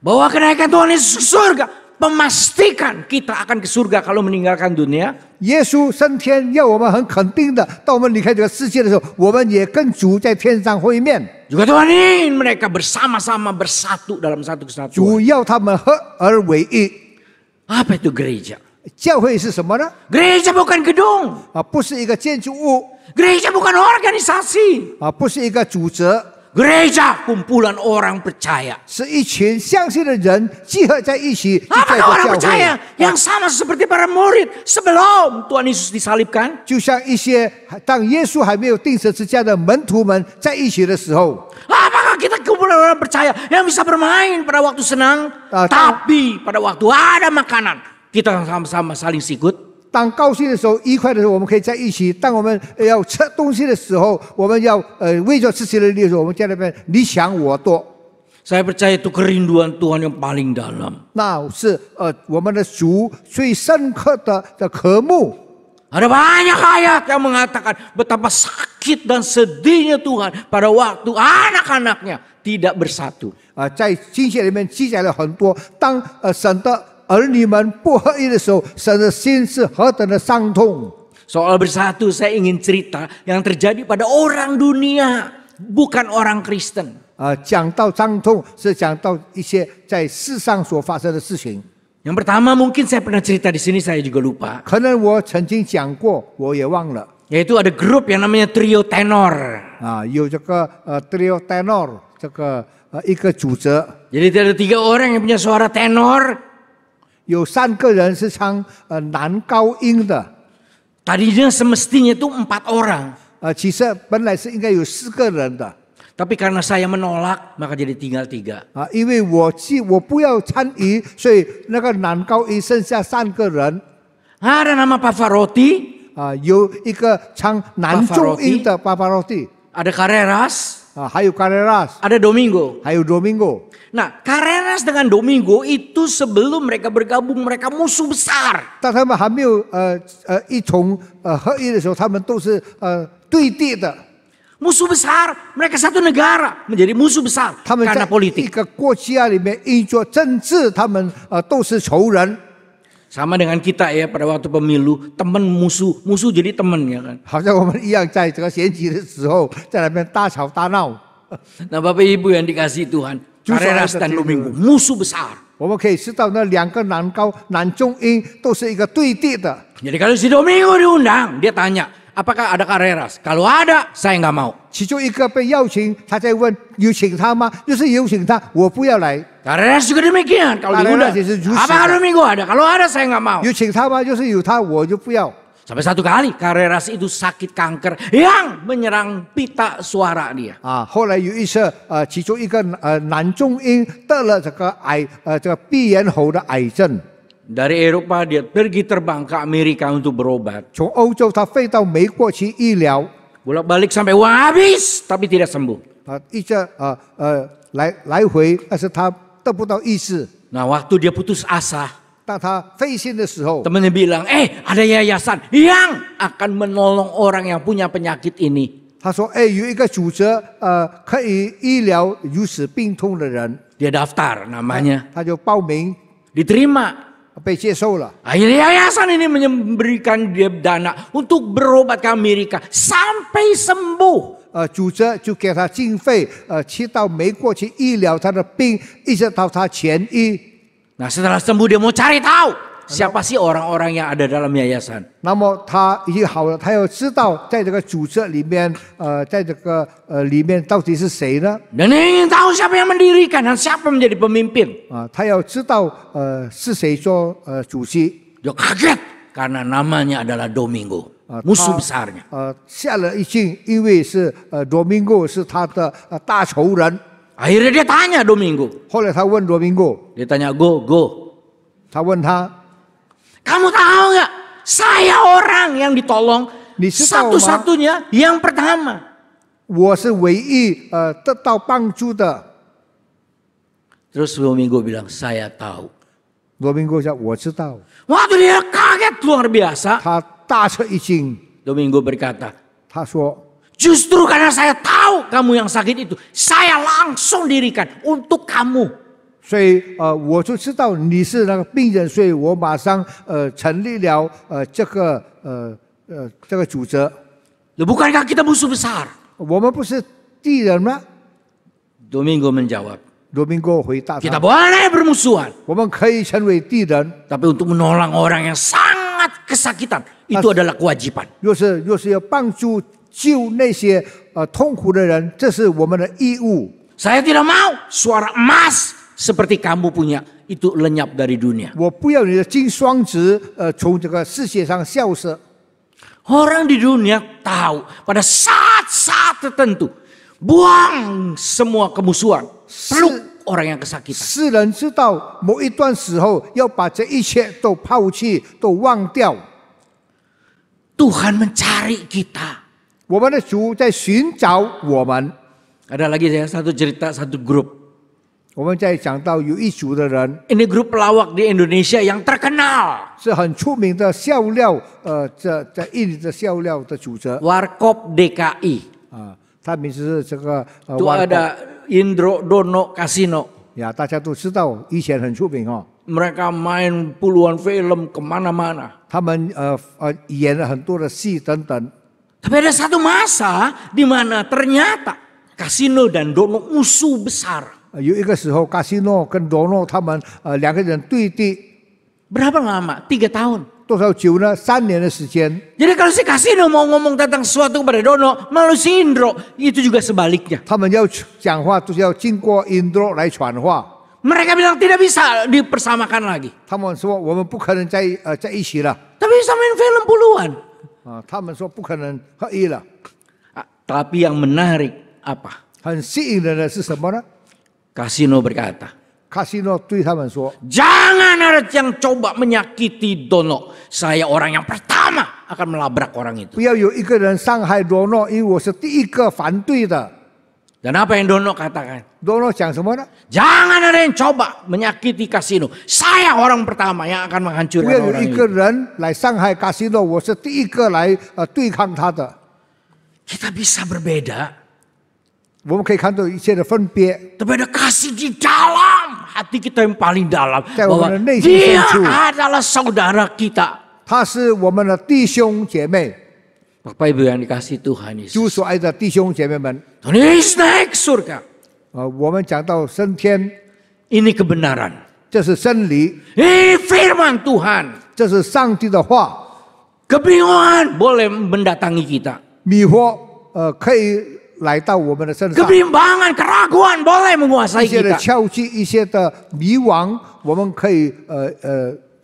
Bahwa kenaikan Tuhan Yesus ke surga. Memastikan kita akan ke surga kalau meninggalkan dunia. 耶稣升天，要我们很肯定的，当我们离开这个世界的时候，我们也跟主在天上会面。 Juga Tuhan ingin mereka bersama-sama bersatu dalam satu kesatuan. 主要他们合而为一。 Apa itu gereja? 教会是什么呢？ Gereja bukan gedung. 不是一个建筑物， Gereja bukan organisasi. 不是一个组织， Gereja kumpulan orang percaya. 是一群相信的人集合在一起去在 Apakah 这 orang 教 percaya 会。 yang sama seperti para murid sebelum Tuhan Yesus disalibkan? 就像一些当耶稣还没有钉十字架的门徒们在一起的时候， Apakah kita kumpulan orang percaya yang bisa bermain pada waktu senang, tapi pada waktu ada makanan kita sama-sama saling sikut? 当高兴的时候、愉快的时候，我们可以在一起；当我们要吃东西的时候，我们要为着自己的利益的时候，我们在那边你抢我夺。 Saya percaya itu kerinduan Tuhan yang paling dalam. 那是我们的主最深刻的渴慕。 Ada banyak ayat yang mengatakan betapa sakit dan sedihnya Tuhan pada waktu anak-anaknya tidak bersatu. 在经节里面记载了很多，当神的儿女们不合一的时候，神的心是何等的伤痛。 Soal bersatu saya ingin cerita yang terjadi pada orang dunia, bukan orang Kristen. 讲到伤痛，是讲到一些在世上所发生的事情。 Yang pertama mungkin saya pernah cerita di sini, saya juga lupa. 可能我曾经讲过，我也忘了。 Yaitu ada grup yang namanya Trio Tenor. 有这个trio tenor 这个一个组织， Jadi ada 3 orang yang punya suara tenor. 有3个人是唱男高音的。 Tadinya semestinya itu 4 orang. 其实本来是应该有4个人的。 Tapi karena saya menolak, maka jadi tinggal 3. 因为我不要参与，所以那个男高音剩下3个人。 Ada nama Pavarotti, 有一个唱男中音的 Pavarotti， ada Carreras, 还有 Carreras， ada Domingo. 还有 Domingo。 Nah, Carreras dengan Domingo itu sebelum mereka bergabung, mereka musuh besar. 当他们还没有一同合一的时候，他们都是对立的。 Musuh besar, mereka satu negara menjadi musuh besar 他们 karena 在一 politik. 个国家里面因着政治，他们都是仇人。 Sama dengan kita ya pada waktu pemilu, teman musuh jadi teman ya kan. 好像我们一样，在这个选举的时候，在那边大吵大闹。 Nah Bapak Ibu yang dikasihi Tuhan, Carreras dan Domingo musuh besar. 我们可以知道，那2个男中音都是一个对立的。 Jadi kalau si Domingo diundang, dia tanya, apakah ada Carreras? Kalau ada, saya nggak mau. 其中一个被邀请，他在问有请他吗？就是有请他，我不要来。 Carreras juga demikian, kalau diundang, apakah Domingo ada? Kalau ada, saya nggak mau. 有请他吗？就是有他，我就不要。 Sampai satu kali Carreras itu sakit kanker yang menyerang pita suara dia. 后来有一次，其中一个男中音得了这个闭咽喉的癌症。 Dari Eropa dia pergi terbang ke Amerika untuk berobat. 从欧洲他飞到美国去医疗， Bolak-balik sampai uang habis, tapi tidak sembuh. 一直来回，但是他得不到医治。Nah, waktu dia putus asa, 当他灰心的时候， temannya bilang, ada yayasan yang akan menolong orang yang punya penyakit ini. 他说：“哎，有一个组织，可以医疗如此病痛的人。” Dia daftar namanya, 他就报名 diterima. 被接受了。 Akhirnya yayasan ini memberikan dia dana untuk berobat ke Amerika sampai sembuh. 组织就给他经费，去到美国去医疗他的病，一直到他痊愈。 Nah, setelah sembuh dia mau cari tahu siapa sih orang-orang yang ada dalam yayasan. 那么他已经好了，他要知道在这个组织里面，在这个里面到底是谁呢？ Dan dia ingin tahu siapa yang mendirikan dan siapa menjadi pemimpin. 他要知道是谁做主席。 Dia kaget karena namanya adalah Domingo, musuh besarnya. 吓了一惊，因为是罗明哥是他的大仇人。 Akhirnya dia tanya Domingo. 后来他问罗明哥， Dia tanya, Go, 他问他， kamu tahu nggak? Saya orang yang ditolong satu-satunya yang pertama. 我是唯一得到帮助的。 Terus Domingo bilang, saya tahu. 罗明哥说：“我知道。” Waktu dia kaget luar biasa, 他大吃一惊， Domingo berkata, 他说 justru karena saya tahu kamu yang sakit itu, saya langsung dirikan untuk kamu. 所以我就知道你是那个病人，所以我马上成立了这个组织。 Loh, bukankah kita musuh besar? 我们不是敌人吗？ Domingo menjawab, 罗明哥回答 kita 他： boleh bermusuhan, 我们可以成为敌人， tapi untuk menolong orang yang sangat kesakitan, itu adalah kewajiban. 若是要帮助救那些痛苦的人，这是我们的义务。 Saya tidak mau suara emas seperti kamu punya itu lenyap dari dunia. 我不要你的金双子从这个世界上消失。 Orang di dunia tahu pada saat-saat tertentu buang semua kemusuhan, peluk orang yang kesakitan. 世人知道某一段时候要把这一切都抛弃、都忘掉。 Tuhan mencari kita. 我们的主在寻找我们。 Ada lagi saya satu cerita satu grup. 我们在讲到有一组的人 Ini grup pelawak di Indonesia yang terkenal. 是很出名的笑料，在印尼的笑料的组织 Warkop DKI. 啊，他名字是这个 Itu ada Indro Dono Kasino. 呀，大家都知道，以前很出名哦。 Mereka main puluhan film kemana-mana. 他们演了很多的戏等等。 Tapi ada satu masa di mana ternyata Kasino dan Dono musuh besar. 有一个时候，卡西诺跟罗诺他们两个人对敌， Berapa lama? 3 tahun. 多少久呢？3年的时间。 Jadi kalau si Kasino mau ngomong tentang sesuatu kepada Dono, malu si Indro, itu juga sebaliknya. 他们要讲话都是要经过印度来传话。 Mereka bilang tidak bisa dipersamakan lagi. 他们说我们不可能在一起了 Tapi bisa main film puluhan. 啊，他们说不可能合一了。 Tapi yang menarik apa? 很吸引人的是什么呢？ Kasino berkata, 卡西诺对他们说 jangan ada yang coba menyakiti Dono. Saya orang yang pertama akan melabrak orang：“ itu. 不要有一个人伤害罗诺，因为我是第一个反对的。” Dan apa yang Dono katakan? 罗诺讲什么呢？ Jangan ada yang coba menyakiti Kasino. Saya orang pertama yang akan 不 menghancurkan 要有 orang 一个 itu. 人来伤害卡西诺，我是第一个来对抗他的。 Kita bisa berbeda. 我们可以看到一切的分别， Tapi ada kasih di dalam hati kita yang paling dalam. Saya Bahwa mengenai dia sensu. adalah saudara kita. 他是我们的弟兄姐妹， Bapak Ibu yang dikasih Tuhan 主 Yesus. 所爱的弟兄姐妹们。 Tuhan Yesus naik ke surga. 我们讲到升天， Ini kebenaran. 这是真理， Ini firman Tuhan. 这是上帝的话。 Kebingungan boleh mendatangi kita. 迷惑可以来到我们的身上， Kebimbangan, keraguan boleh menguasai 一些的 kita. 敲击，一些的迷惘，我们可以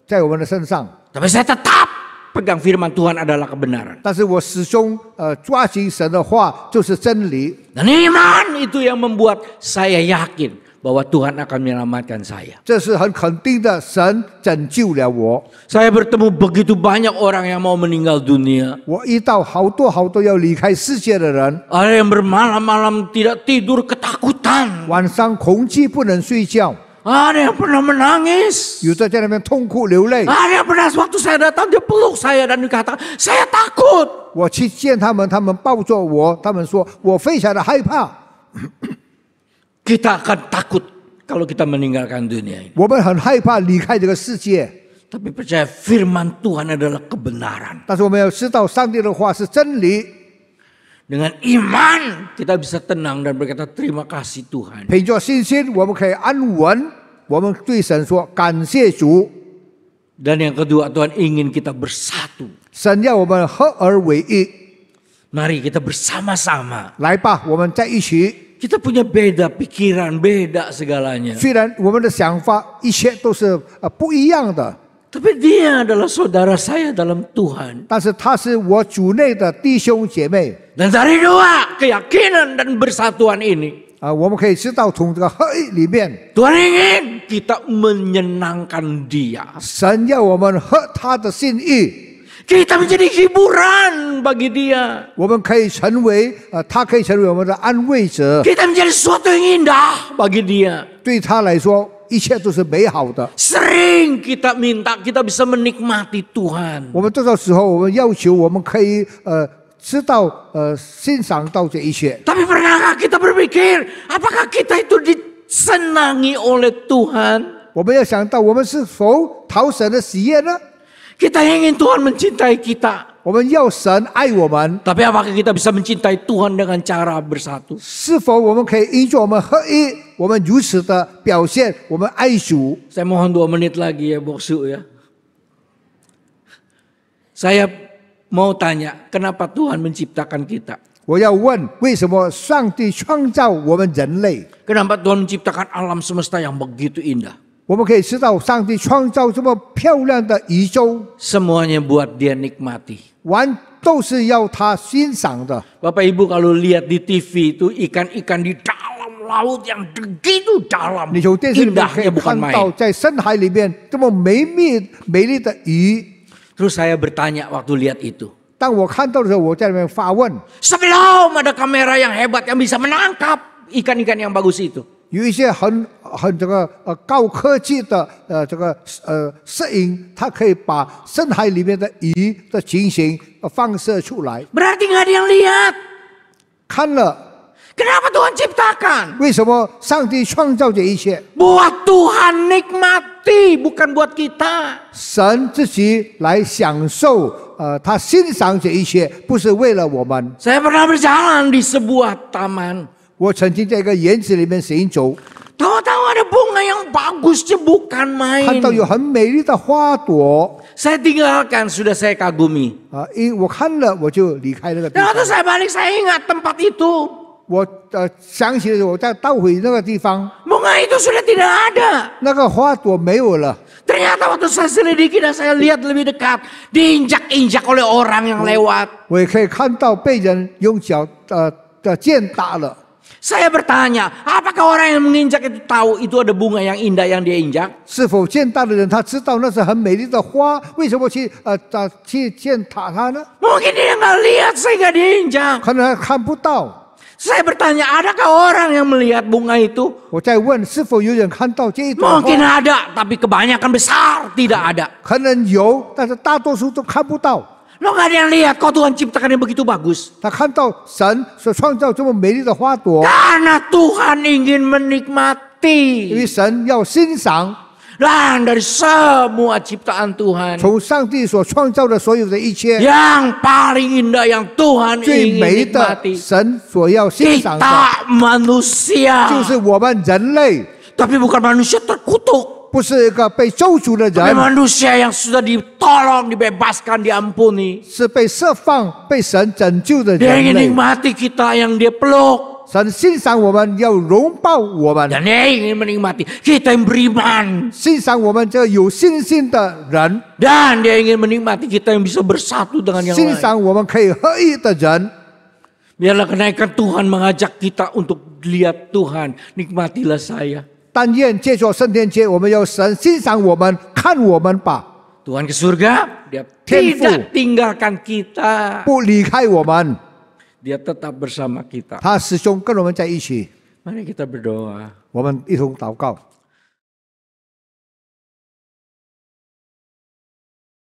在我们的身上。 Tapi saya tetap pegang firman Tuhan adalah kebenaran. 但是我始终抓紧神的话，就是真理。 Dan iman itu yang membuat saya yakin bahwa Tuhan akan menyelamatkan saya. 这是很肯定的，神拯救了我。 Saya bertemu begitu banyak orang yang mau meninggal dunia. 我遇到好多要离开世界的人， Ada yang bermalam-malam tidak tidur ketakutan. 晚上恐惧不能睡觉， Ada yang pernah menangis. 有的在那边痛哭流泪。 Ada yang pernah waktu saya datang dia peluk saya dan dikatakan saya takut. 我去见他们，他们抱着我，他们说我非常的害怕。 Kita akan takut kalau kita meninggalkan dunia ini. 我们很害怕离开这个世界， Tapi percaya firman Tuhan adalah kebenaran. 但是我们要知道上帝的话是真理。 Dengan iman kita bisa tenang dan berkata terima kasih Tuhan. 凭着信心，我们可以安稳。我们对神说感谢主。 Dan yang kedua Tuhan ingin kita bersatu. 神要我们合而为一。 Mari kita bersama-sama. 来吧，我们在一起。 Kita punya beda pikiran, beda segalanya. 虽然我们的想法一切都是不一样的， Tapi dia adalah saudara saya dalam Tuhan. 但是他是我主内的弟兄姐妹。 Dan dari dua keyakinan dan bersatuan ini. 我们可以知道从这个合一里面， Tuhan ingin kita menyenangkan dia. 神要我们合他的心意。 Kita menjadi hiburan bagi dia. 我们可以成为他可以成为我们的安慰者。 Kita menjadi sesuatu yang indah bagi dia. 对他来说，一切都是美好的。 Sering kita minta kita bisa menikmati Tuhan. 我们这个时候，我们要求我们可以知道欣赏到这一切。 Tapi pernahkah kita berpikir apakah kita itu disenangi oleh Tuhan? 我们要想到，我们是否讨神的喜悦呢？ Kita ingin Tuhan mencintai kita. 我们要神爱我们， Tapi apakah kita bisa mencintai Tuhan dengan cara bersatu? 是否我们可以因着我们合一，我们如此的表现，我们爱主？ Saya mohon 2 menit lagi ya Boksu ya. Saya mau tanya, kenapa Tuhan menciptakan kita? 我要问，为什么上帝创造我们人类？ Kenapa Tuhan menciptakan alam semesta yang begitu indah? 我们可以知道，上帝创造这么漂亮的宇宙， Semuanya buat dia nikmati. 都是要他欣赏的。 Bapak Ibu kalau lihat di TV itu ikan-ikan di dalam laut yang begitu dalam. 你从电视里面可以 Indahnya bukan 看到， main. 在深海里面这么美丽的鱼。 Terus saya bertanya waktu lihat itu. 当我看到的时候，我在里面发问： Sebelum ada kamera yang hebat yang bisa menangkap ikan-ikan yang bagus itu. 有一些很这个高科技的这个摄影，它可以把深海里面的鱼的情形放射出来。 Berarti nggak ada yang lihat. 看了， Kenapa Tuhan ciptakan? 为什么上帝创造这一切？ Buat Tuhan nikmati, bukan buat kita. 神自己来享受，他欣赏这一切，不是为了我们。 Saya pernah berjalan di sebuah taman. 我曾经在一个园子里面行走， Tahu-tahu ada bunga yang bagusnya bukan 看到 main. 有很美丽的花朵 Saya tinggalkan, sudah saya kagumi. 我看了我就离开那个地 Dan 方 waktu。saya balik, saya ingat tempat itu. 我想起了我再倒回那个地方， Bunga itu sudah tidak ada. 那个花朵没有了。 Ternyata waktu saya selidiki dan saya lihat lebih dekat, diinjak-injak oleh orang yang lewat. 我也可以看到被人用脚的践打了。 Saya bertanya, apakah orang yang menginjak itu tahu itu ada bunga yang indah yang dia injak? 是否践踏的人他知道那是很美丽的花，为什么去践踏它呢？ Mungkin dia nggak lihat sehingga dia injak. 可能他看不到。 Saya bertanya, adakah orang yang melihat bunga itu? 我在问是否有人看到这一朵花？ Mungkin ada, tapi kebanyakan besar tidak ada. 可能有，但是大多数都看不到。 Lo nggak ada yang lihat kok Tuhan ciptakan yang begitu bagus. 他看到神所创造这么美丽的花朵， Karena Tuhan ingin menikmati. 因为神要欣赏 Dan dari semua ciptaan Tuhan, 从上帝所创造的所有的一切， yang paling indah yang Tuhan 最 ingin 美的 nikmati, 神所要欣赏的， kita manusia. 就是我们人类， Tapi bukan manusia terkutuk. 不是一个被咒诅的 Tapi 人， manusia yang sudah ditolong, dibebaskan, diampuni. 是被释放、被神拯救的 Dia 人 ingin 类。 nikmati kita yang dia peluk. 神欣赏我们，要拥抱我们， Dan dia ingin menikmati kita yang beriman. 欣赏我们这个有信心的人， Dan dia ingin menikmati kita yang bisa bersatu dengan yang 欣 lain. 赏我们可以合一的人。 Biarlah kenaikan Tuhan mengajak kita untuk lihat Tuhan. Nikmatilah saya. 但愿借着圣天节，我们要神欣赏我们，看我们吧， Tuhan ke surga, dia Tenfu. tidak tinggalkan kita. 不离开我们， Dia tetap bersama kita. 他始终跟我们在一起。 Mari kita berdoa. 我们一同祷告。